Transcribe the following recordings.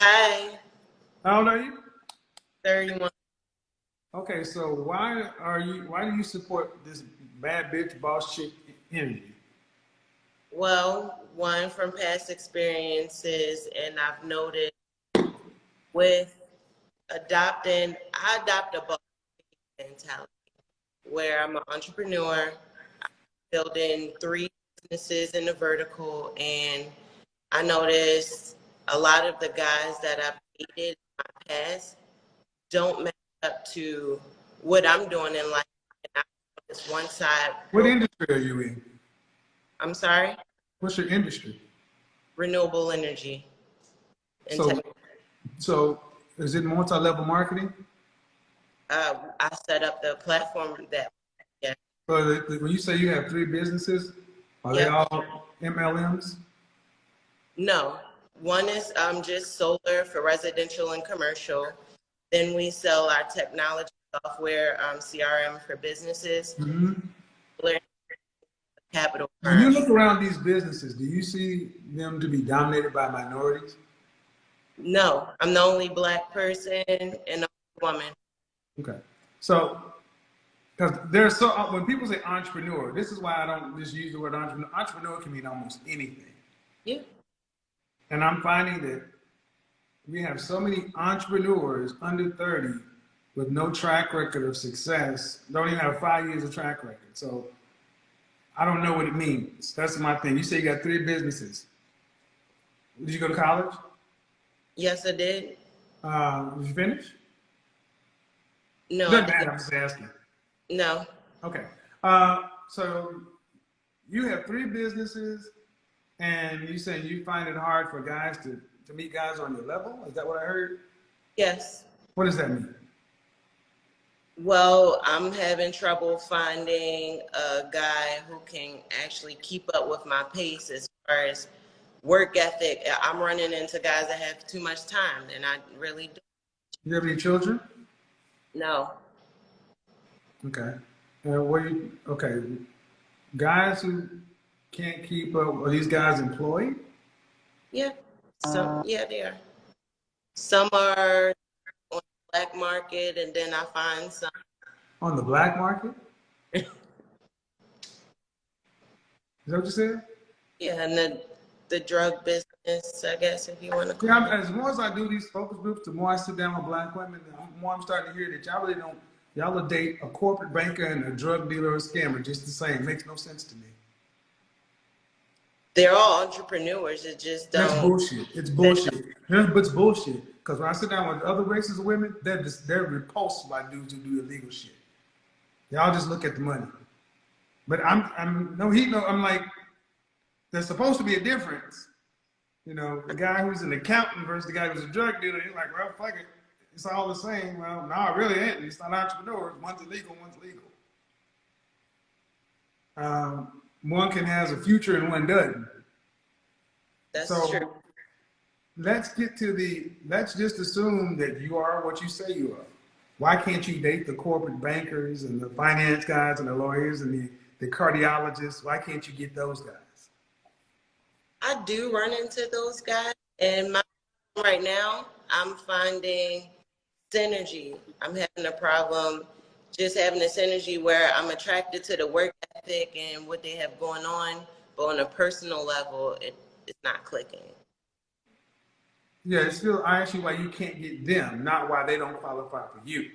Hi, How old are you? 31. Okay, so why do you support this bad bitch boss chick energy? Well, one from past experiences, and I've noticed with I adopt a boss mentality where I'm an entrepreneur, building three businesses in the vertical, and I noticed a lot of the guys that I've dated in my past don't match up to what I'm doing in life. And I this one side What broke. industry are you in? I'm sorry, What's your industry? renewable energy and So, so is it multi-level marketing? I set up the platform that, yeah, So when you say you have three businesses, are they yep. all MLMs? No, one is just solar for residential and commercial. Then we sell our technology software, CRM for businesses, Hmm. capital When you firms. look around these businesses, do you see them to be dominated by minorities? No, I'm the only black person and the only woman. Okay, so because there's so when people say entrepreneur, this is why I don't just use the word entrepreneur. Entrepreneur can mean almost anything. Yeah, And I'm finding that we have so many entrepreneurs under 30 with no track record of success, don't even have 5 years of track record. So I don't know what it means. That's my thing. You say you got three businesses. Did you go to college? yes, I did. Did you finish? No, I Doesn't did. matter. I'm just asking. No. Okay. So you have three businesses, and you say you find it hard for guys to meet guys on your level. Is that what I heard? Yes. What does that mean? Well, I'm having trouble finding a guy who can actually keep up with my pace as far as work ethic. I'm running into guys that have too much time, and I really do. You have any children? No. Okay. Okay. Guys who can't keep up, are these guys employed? Yeah. Yeah, they are. Some are on the black market, and then I find some. On the black market? Is that what you said? Yeah, and the drug business, I guess, if you want to Yeah, call it. as more as I do these focus groups, the more I sit down with black women, the more I'm starting to hear that y'all really don't, y'all will date a corporate banker and a drug dealer or a scammer just the same. Makes no sense to me. They're all entrepreneurs. It just That's don't. bullshit. It's They bullshit. But it's bullshit. Because when I sit down with other races of women, they're repulsed by dudes who do illegal shit. Y'all just look at the money. But I'm no heat. No, I'm like, there's supposed to be a difference. You know, the guy who's an accountant versus the guy who's a drug dealer. He's like, well, fuck it, it's all the same. Well, no, it really ain't. It's not entrepreneurs. One's illegal, one's legal. One can has a future and one doesn't. That's true. So let's just assume that you are what you say you are. Why can't you date the corporate bankers and the finance guys and the lawyers and the cardiologists? Why can't you get those guys? I do run into those guys, and my right now, I'm finding synergy. I'm having a problem just having this energy where I'm attracted to the work ethic and what they have going on, but on a personal level, it's not clicking. Yeah, it's still, I ask you why you can't get them, not why they don't qualify for you.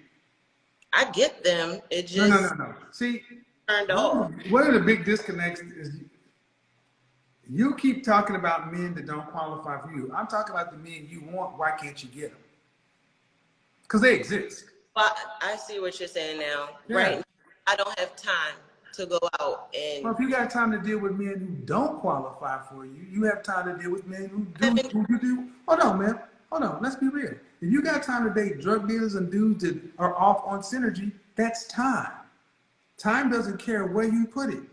I get them. It No, no, just no, no. See, turned off. one of the big disconnects is you keep talking about men that don't qualify for you. I'm talking about the men you want. Why can't you get them? Because they exist. But I see what you're saying now. Right Yeah. now, I don't have time to go out Well, and if you got time to deal with men who don't qualify for you, you have time to deal with men who do. having. Who you do? Hold on, man. Hold on. Let's be real. If you got time to date drug dealers and dudes that are off on synergy, that's time. Time doesn't care where you put it.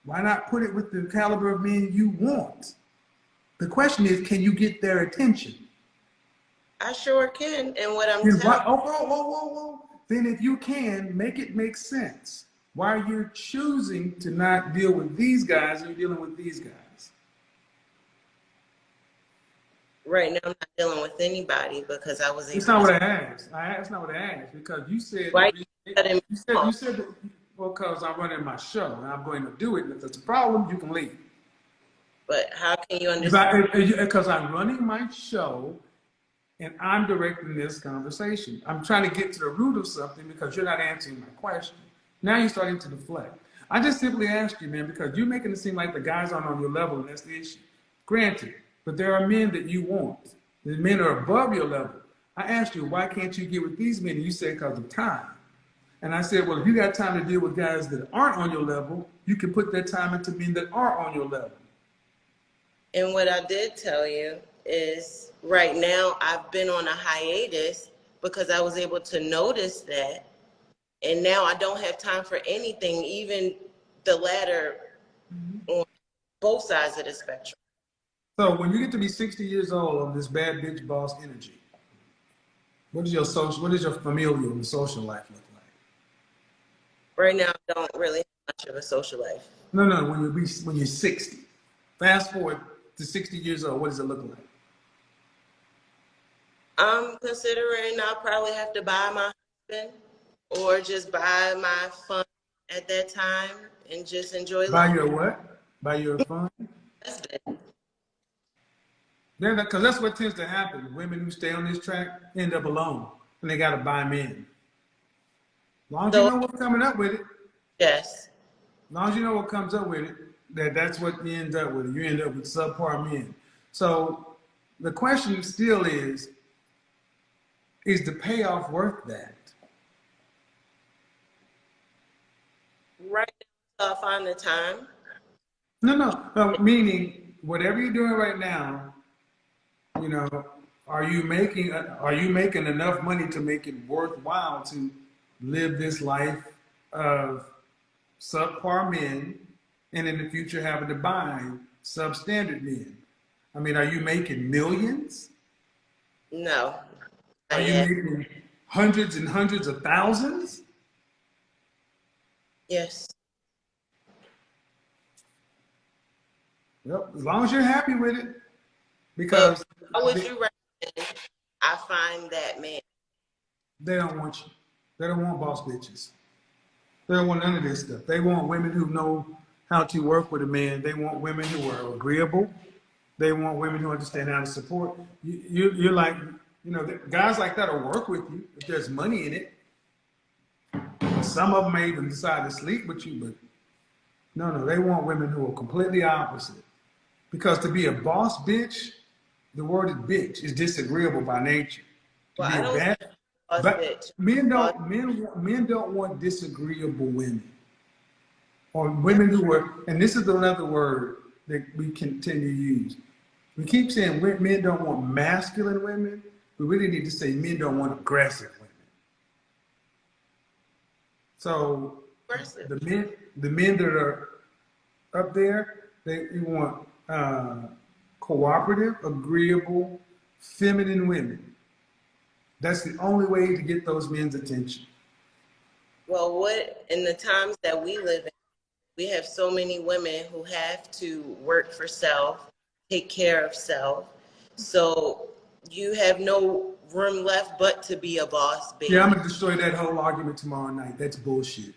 Why not put it with the caliber of men you want? The question is, can you get their attention? I sure can, and what I'm Then telling. why? Oh, whoa, whoa, whoa, whoa. Then if you can, make it make sense. Why you're choosing to not deal with these guys and you're dealing with these guys? Right now, I'm not dealing with anybody because I was It's able not to. what I asked. That's not what I asked because you said Why you cutting me you off? said that, well, because I'm running my show and I'm going to do it. And if it's a problem, you can leave. But how can you If understand? I because I'm running my show and I'm directing this conversation. I'm trying to get to the root of something because you're not answering my question. Now you're starting to deflect. I just simply asked you, man, because you're making it seem like the guys aren't on your level, and that's the issue. Granted, but there are men that you want. The men are above your level. I asked you, why can't you get with these men? And you said, because of time. And I said, well, if you got time to deal with guys that aren't on your level, you can put that time into men that are on your level. And what I did tell you is right now I've been on a hiatus because I was able to notice that. And now I don't have time for anything, even the latter on both sides of the spectrum. So when you get to be 60 years old on this bad bitch boss energy, what is your familial and social life look like? Right now, I don't really have much of a social life. No, when you're 60. Fast forward to 60 years old, what does it look like? I'm considering I'll probably have to buy my husband or just buy my fun at that time and just enjoy Buy life. your what? Buy your fun? Husband. Because that's what tends to happen. Women who stay on this track end up alone and they got to buy men. As long as you So, know what's coming up with it, yes. as long as you know what comes up with it, that's what you end up with. You end up with subpar men. So the question still is the payoff worth that? Right now, I'll find the time. No. Meaning, whatever you're doing right now, you know, are you making enough money to make it worthwhile to live this life of subpar men, and in the future having to buy substandard men? I mean, are you making millions? No, Are not you yet. making hundreds and hundreds of thousands? Yes. Yep. As long as you're happy with it, But because how would they, you recommend I find that man? they don't want you. They don't want boss bitches. They don't want none of this stuff. They want women who know how to work with a man. They want women who are agreeable. They want women who understand how to support. You're like, guys like that will work with you if there's money in it. Some of them may even decide to sleep with you, but no, they want women who are completely opposite. Because to be a boss bitch, the word is bitch, is disagreeable by nature. To Well, be I a don't see bad, boss but bitch. Boss, men don't want disagreeable women or women who are. And this is another word that we continue to use. We keep saying men don't want masculine women. We really need to say men don't want aggressive women. So aggressive. the men that are up there, they want cooperative, agreeable, feminine women. That's the only way to get those men's attention. Well, what in the times that we live in, we have so many women who have to work for self, take care of self. So you have no room left but to be a boss Yeah, I'm baby. gonna destroy that whole argument tomorrow night. That's bullshit.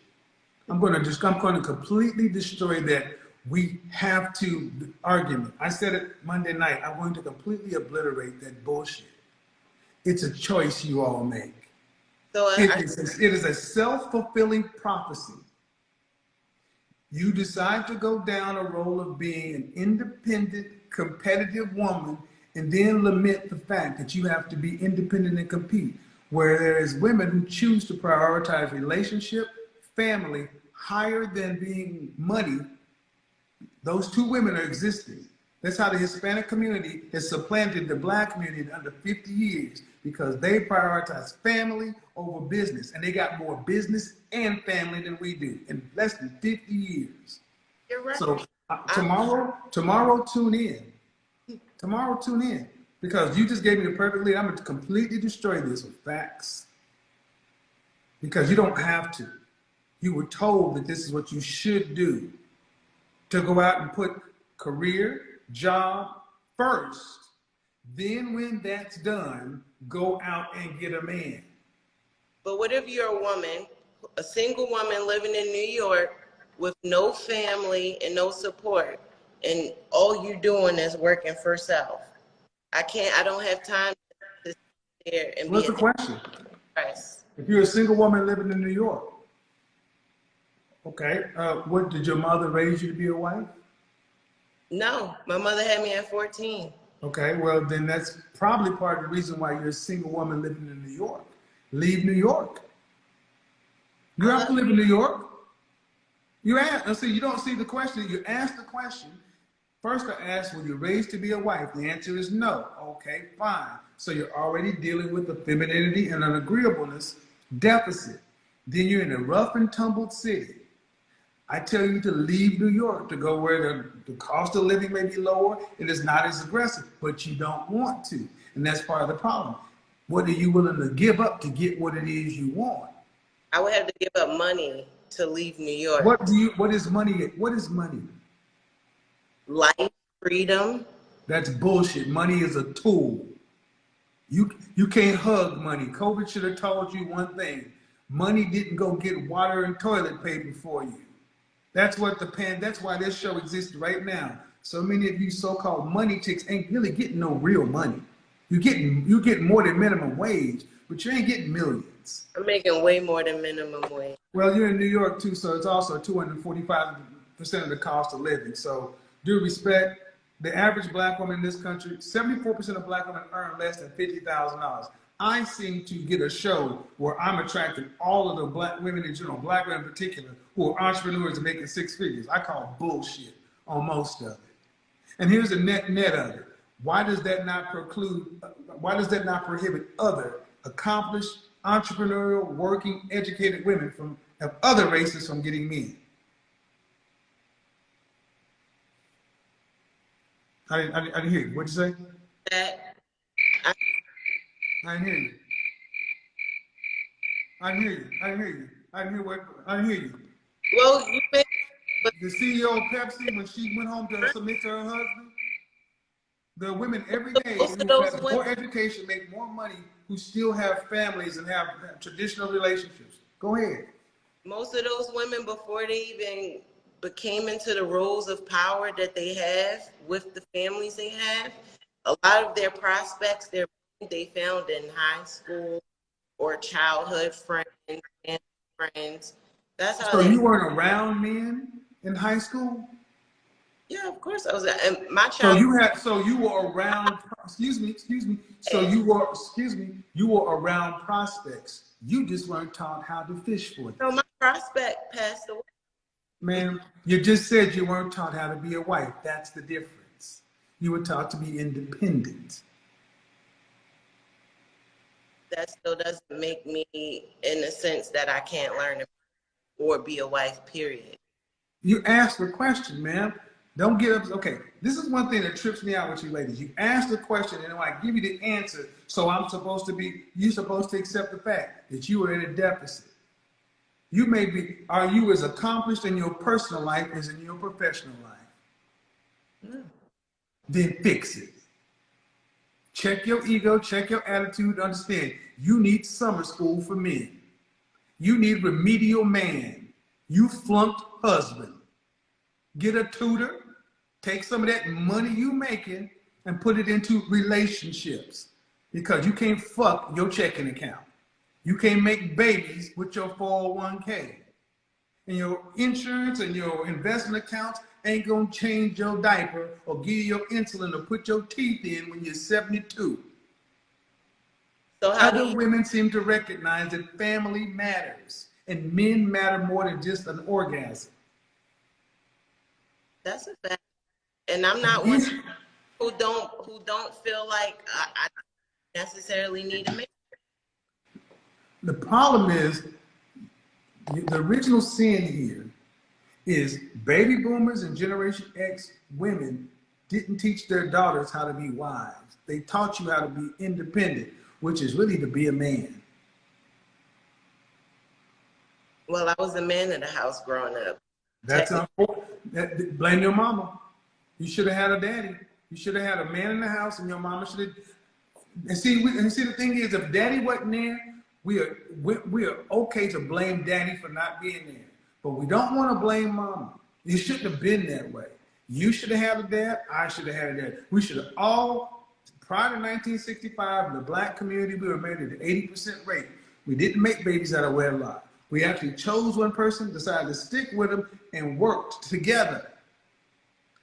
I'm gonna completely destroy that. We have to argument. I said it Monday night. I'm going to completely obliterate that bullshit. It's a choice you all make. So It is a self-fulfilling prophecy. You decide to go down a role of being an independent, competitive woman, and then lament the fact that you have to be independent and compete. Where there is women who choose to prioritize relationship, family, higher than being money. Those two women are existing. That's how the Hispanic community has supplanted the black community in under 50 years because they prioritize family over business. And they got more business and family than we do in less than 50 years. you're right. So I'm, tomorrow tune in. Tomorrow tune in because you just gave me the perfect lead. I'm going to completely destroy this with facts because you don't have to. You were told that this is what you should do to go out and put career, job first Then when that's done, go out and get a man. But what if you're a woman, a single woman living in New York with no family and no support, and all you're doing is working for self? I don't have time to sit there and be What's a the question? depressed. If you're a single woman living in New York, okay, what did your mother raise you to be a wife? No, my mother had me at 14. Okay, well then that's probably part of the reason why you're a single woman living in New York. Leave New York. You I have to love live in New York. You ask. See, you don't see the question. You ask the question. First, I asked, were you raised to be a wife? The answer is no. Okay, fine. So you're already dealing with the femininity and an agreeableness deficit. Then you're in a rough and tumbled city. I tell you to leave New York to go where the cost of living may be lower. It is not as aggressive, but you don't want to. And that's part of the problem. What are you willing to give up to get what it is you want? I would have to give up money to leave New York. What is money? What is money? Life, freedom. That's bullshit. Money is a tool. You can't hug money. COVID should have told you one thing. Money didn't go get water and toilet paper for you. That's why this show exists right now. So many of you so-called money chicks ain't really getting no real money. You getting more than minimum wage, but you ain't getting millions. I'm making way more than minimum wage. Well, you're in New York too, so it's also 245% of the cost of living. So due respect, the average black woman in this country, 74% of black women earn less than $50,000. I seem to get a show where I'm attracting all of the black women in general, black women in particular, who are entrepreneurs and making six figures. I call bullshit on most of it. And here's the net of it. Why does that not prohibit other accomplished, entrepreneurial, working, educated women of other races from getting men? I didn't hear you. What'd you say? That I didn't hear you. I didn't hear you. I didn't hear you. I didn't hear you. well, you make, but The CEO of Pepsi, when she went home to submit to her husband, the women every day most of who those have women, more education make more money, who still have families and have traditional relationships. Go ahead. most of those women before they even became into the roles of power that they have with the families they have, a lot of their prospects, they found in high school or childhood friends, family friends. That's how So they. you weren't around men in high school? Yeah, of course I was. And my So child. you were around, excuse me. So you were around prospects. You just weren't taught how to fish for them. No, my prospect passed away. Man, you just said you weren't taught how to be a wife. That's the difference. You were taught to be independent. That still doesn't make me in the sense that I can't learn or be a wife, period. You asked the question, man. Don't get up. Okay, this is one thing that trips me out with you ladies. You ask the question and I give you the answer. So you're supposed to accept the fact that you are in a deficit. Are you as accomplished in your personal life as in your professional life? Yeah. Then fix it. Check your ego, check your attitude, understand you need summer school for men. You need remedial man. You flunked husband. Get a tutor, take some of that money you making and put it into relationships because you can't fuck your checking account. You can't make babies with your 401k. And your insurance and your investment accounts ain't gonna change your diaper or give you your insulin or put your teeth in when you're 72. So how do Other you? women seem to recognize that family matters and men matter more than just an orgasm. That's a fact. And I'm not one who don't feel like I necessarily need a man. The problem is the original sin here is baby boomers and Generation X women didn't teach their daughters how to be wives. They taught you how to be independent, which is really to be a man. Well, I was the man of the house growing up. Blame your mama. You should have had a daddy. You should have had a man in the house, and your mama should have. And see, the thing is, if daddy wasn't there, we are okay to blame daddy for not being there, but we don't want to blame mama. You shouldn't have been that way. You should have had a dad. I should have had a dad. We should have all, prior to 1965, in the black community, we were married at an 80% rate. We didn't make babies out of wedlock. We actually chose one person, decided to stick with them, and worked together.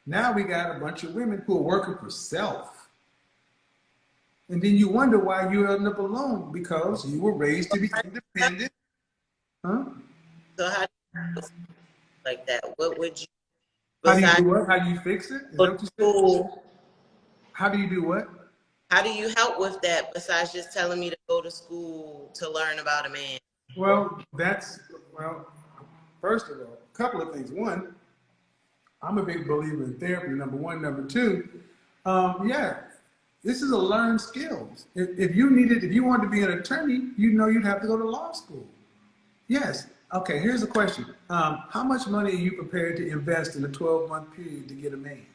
Now we got a bunch of women who are working for self. And then you wonder why you end up alone, because you were raised to be independent. Huh? So how do you like that? What would you, How do you besides do what? How do you fix it? Is that go what to you said? school, How do you do what? how do you help with that besides just telling me to go to school to learn about a man? Well, first of all, a couple of things. One, I'm a big believer in therapy, number one. Number two, yeah, this is a learned skill. If you wanted to be an attorney, you'd have to go to law school. Yes. Okay, here's a question. How much money are you prepared to invest in a 12-month period to get a man?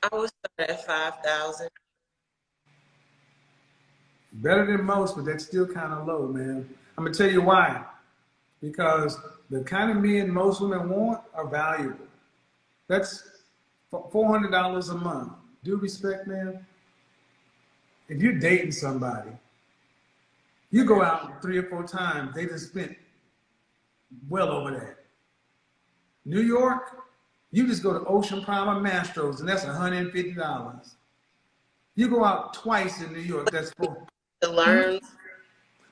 I would start at 5,000. Better than most, but that's still kind of low, man. I'm gonna tell you why. Because the kind of men most women want are valuable. That's $400 a month. Due respect, man. If you're dating somebody, you go out 3 or 4 times, they just spent well over that. New York, you just go to Ocean Prime or Mastro's, and that's $150. You go out twice in New York, that's for. To learn.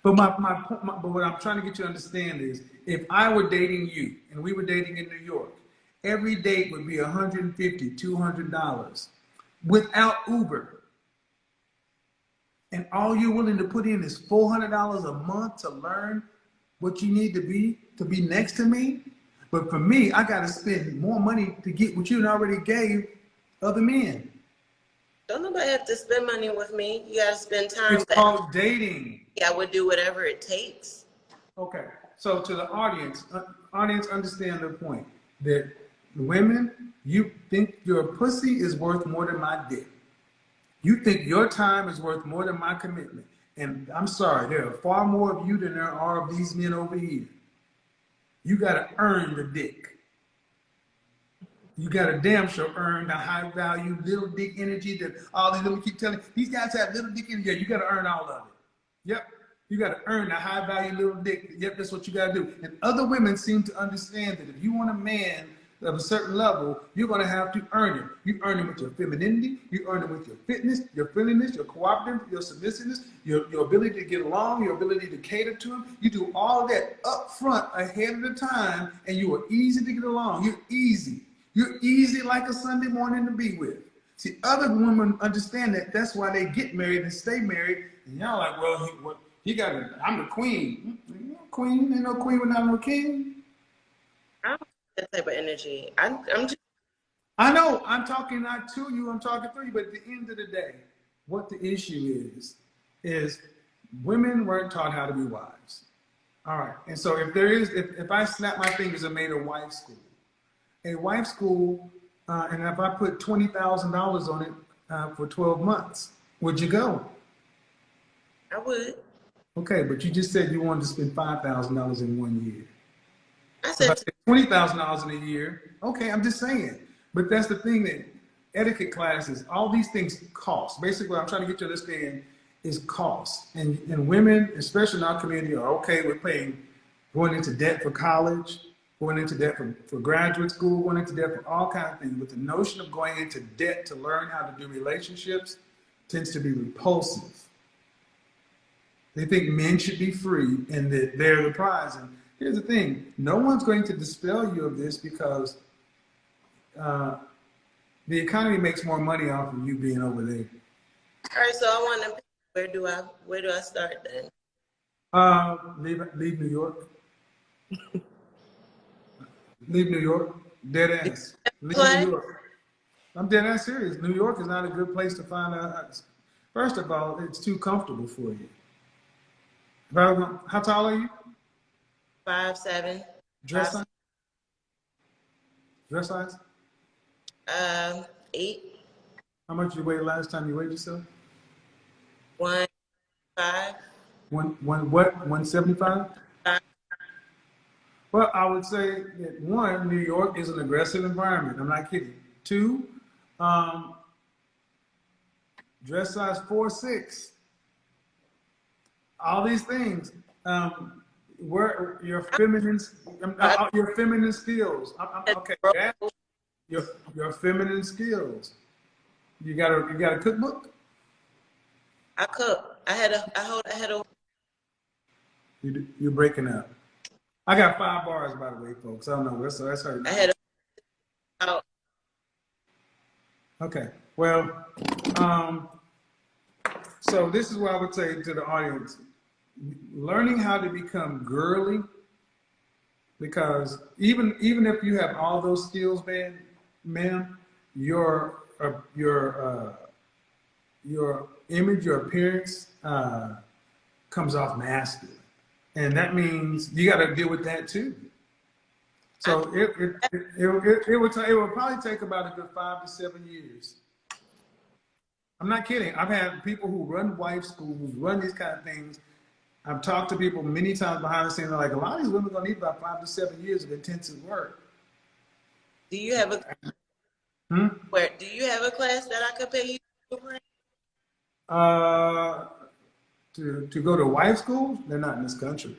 But but what I'm trying to get you to understand is, if I were dating you and we were dating in New York, every date would be $150, $200 without Uber. And all you're willing to put in is $400 a month to learn what you need to be next to me. But for me, I got to spend more money to get what you already gave other men. Don't nobody have to spend money with me. You gotta spend time. It's called dating. I would do whatever it takes. Okay, so to the audience understand the point that women, you think your pussy is worth more than my dick. You think your time is worth more than my commitment. And I'm sorry, there are far more of you than there are of these men over here. You gotta earn the dick. You gotta damn sure earn the high value little dick energy that all these women keep telling. These guys have little dick energy. Yeah, you gotta earn all of it. Yep. You got to earn the high value little dick. Yep, that's what you got to do. And other women seem to understand that if you want a man of a certain level, you're going to have to earn it. You earn it with your femininity. You earn it with your fitness, your friendliness, your cooperative, your submissiveness, your ability to get along, your ability to cater to him. You do all of that up front ahead of the time, and you are easy to get along. You're easy. You're easy like a Sunday morning to be with. See, other women understand that. That's why they get married and stay married. And y'all like, well, he got it. I'm the queen. Queen? Ain't no queen without no king. I don't have that type of energy. I'm just. I know. I'm talking not to you. I'm talking through you. But at the end of the day, what the issue is women weren't taught how to be wives. All right. And so if I snap my fingers and made a wife school, and if I put $20,000 on it for 12 months, would you go? I would. Okay, but you just said you wanted to spend $5,000 in 1 year. I So if I said said $20,000 in a year, okay, I'm just saying. But that's the thing, that etiquette classes, all these things cost. Basically, what I'm trying to get you to understand is cost. And women, especially in our community, are okay with going into debt for college, going into debt for graduate school, going into debt for all kinds of things. But the notion of going into debt to learn how to do relationships tends to be repulsive. They think men should be free and that they're the prize. And here's the thing, no one's going to dispel you of this, because the economy makes more money off of you being over there. all right. So I want to. Where do I start then? Leave New York. Leave New York. Dead ass. Leave New York. I'm dead ass serious. New York is not a good place to find a. First of all, it's too comfortable for you. How tall are you? 5'7". Dress size? Dress size? Eight, How much you weighed last time you weighed yourself? 1, 5, One what? 175? 5. Well, I would say that one, New York is an aggressive environment. I'm not kidding. Two, um, dress size 4'6". All these things. Where your feminine skills. Okay, that your feminine skills. You got a cookbook. I cook. I had a. You're breaking up. I got 5 bars, by the way, folks. I don't know. That's hurting. I had a. Okay. Well, um, so this is what I would say to the audience: learning how to become girly, because even if you have all those skills, ma'am, your image, your appearance comes off masculine, and that means you got to deal with that too. So it will probably take about a good 5 to 7 years. I'm not kidding. I've had people who run wife schools, run these kind of things. I've talked to people many times behind the scenes. They're like, a lot of these women are gonna need about 5 to 7 years of intensive work. Do you have a Hmm? where? Do you have a class that I could pay you for? Uh, to go to wife schools, they're not in this country.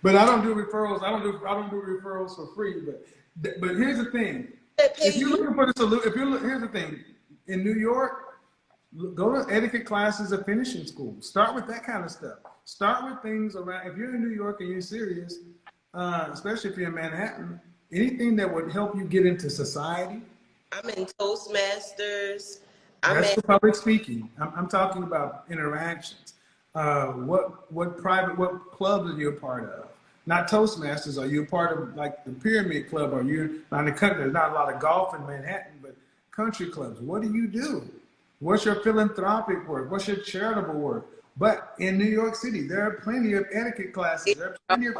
But I don't do referrals. I don't do referrals for free. But here's the thing: That pay if you're you? looking for the solution, here's the thing: in New York, go to etiquette classes at finishing school. Start with that kind of stuff. Start with things around. If you're in New York and you're serious, especially if you're in Manhattan, anything that would help you get into society. I'm in Toastmasters. I'm That's at. for public speaking. I'm talking about interactions. What clubs are you a part of? Not Toastmasters. Are you a part of like the Pyramid Club? Are you not in the country? There's not a lot of golf in Manhattan, but country clubs. What do you do? What's your philanthropic work? What's your charitable work? But in New York City, there are plenty of etiquette classes. There are plenty of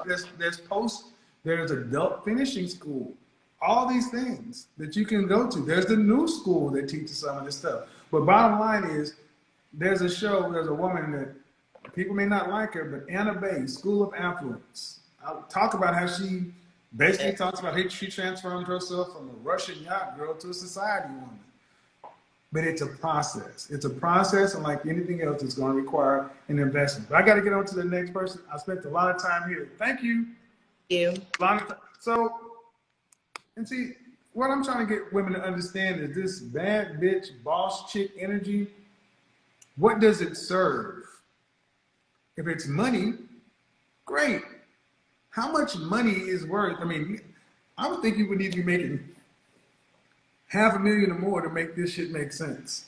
there's adult finishing school. All these things that you can go to. There's the new school that teaches some of this stuff. But bottom line is, there's a woman that people may not like her, but Anna Bay, School of Affluence. I'll talk about how she basically talks about how she transformed herself from a Russian yacht girl to a society woman. But it's a process. It's a process, and like anything else, it's going to require an investment. But I got to get on to the next person. I spent a lot of time here. Thank you. You. A lot of time. So, and see, what I'm trying to get women to understand is this bad bitch, boss chick energy. What does it serve? If it's money, great. How much money is worth? I mean, I would think you would need to be making $500,000 or more to make this shit make sense.